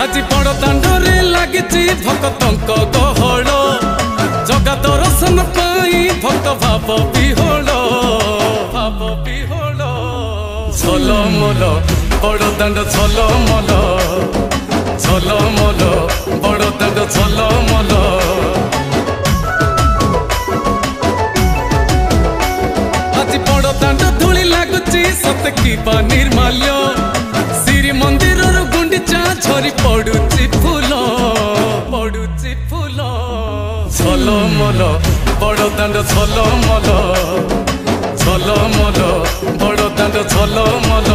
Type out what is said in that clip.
आज बड़ दांडरे लगी भक्तों गहल जगा दर्शन पाई भक्त भाव विहोल झलमल बड़ दांड झलमल झलमल बड़ दांड झलमल आज बड़ दांड धूली लगुची सत की निर्माल्य श्री मंदिर गुंडीचा झरी पड़ुची फूल झलमल बड़ दांड झलमल झलमल बड़ दांड झलमल।